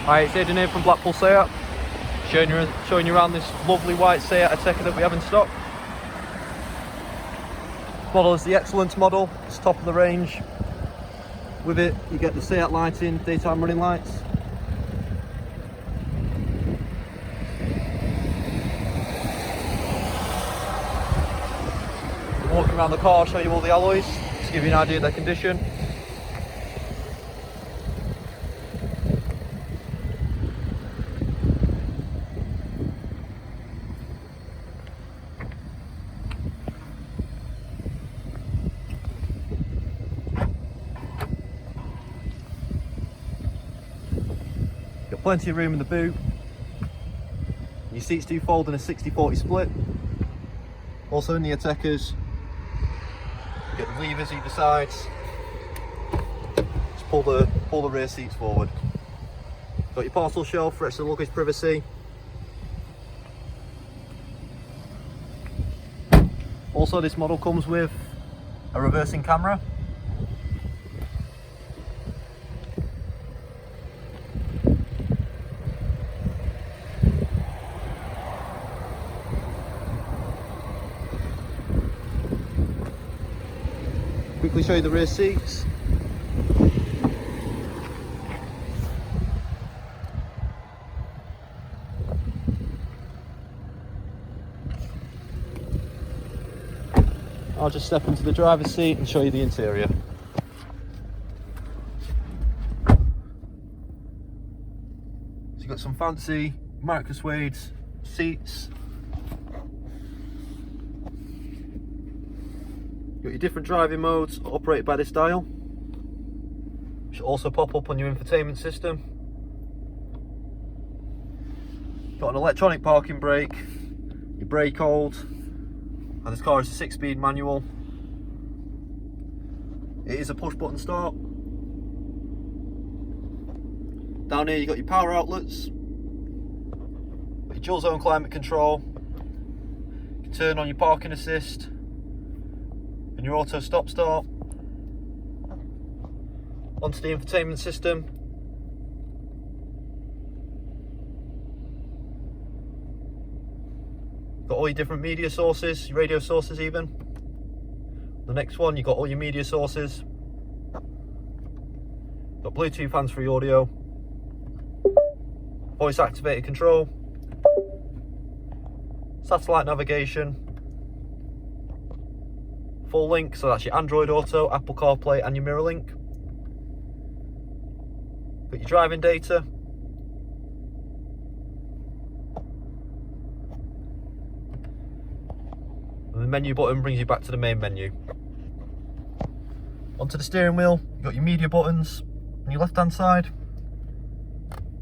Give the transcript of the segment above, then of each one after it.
Hi, it's Aidan here from Blackpool SEAT, showing you around this lovely white SEAT Ateca that we have in stock. This model is the XCELLENCE model, it's top of the range. With it, you get the SEAT lighting, daytime running lights. Walking around the car, I'll show you all the alloys, just to give you an idea of their condition. Got plenty of room in the boot. Your seats do fold in a 60-40 split. Also in the Atecas, you get the levers either sides. Just pull the rear seats forward. Got your parcel shelf for extra luggage privacy. Also, this model comes with a reversing camera. Quickly show you the rear seats. I'll just step into the driver's seat and show you the interior. So you've got some fancy micro suede seats. You've got your different driving modes operated by this dial, which will also pop up on your infotainment system. Got an electronic parking brake, your brake hold, and this car is a 6-speed manual. It is a push button start. Down here you've got your power outlets, your dual zone climate control, you can turn on your parking assist, and your auto stop start. Onto the infotainment system. Got all your different media sources, your radio sources even. The next one, you've got all your media sources. Got Bluetooth hands-free audio, voice activated control, satellite navigation, full link, so that's your Android Auto, Apple CarPlay and your mirror link. Got your driving data. And the menu button brings you back to the main menu. Onto the steering wheel, you've got your media buttons on your left hand side.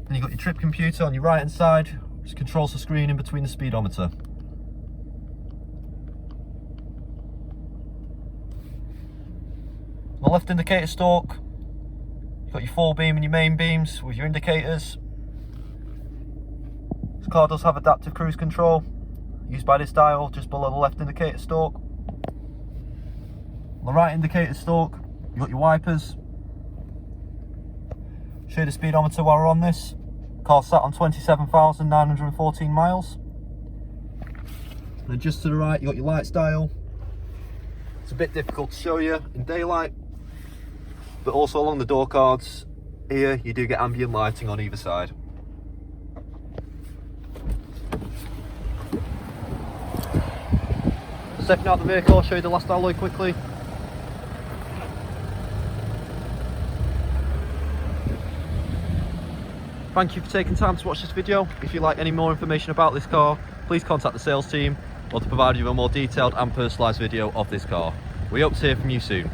And you've got your trip computer on your right hand side, which controls the screen in between the speedometer. On the left indicator stalk, you've got your full beam and your main beams with your indicators. This car does have adaptive cruise control, used by this dial just below the left indicator stalk. On the right indicator stalk, you've got your wipers. Show you the speedometer while we're on this. Car sat on 27,914 miles. And then just to the right, you've got your lights dial. It's a bit difficult to show you in daylight, but also along the door cards here, you do get ambient lighting on either side. Stepping out the vehicle, I'll show you the last alloy quickly. Thank you for taking time to watch this video. If you'd like any more information about this car, please contact the sales team or to provide you with a more detailed and personalised video of this car. We hope to hear from you soon.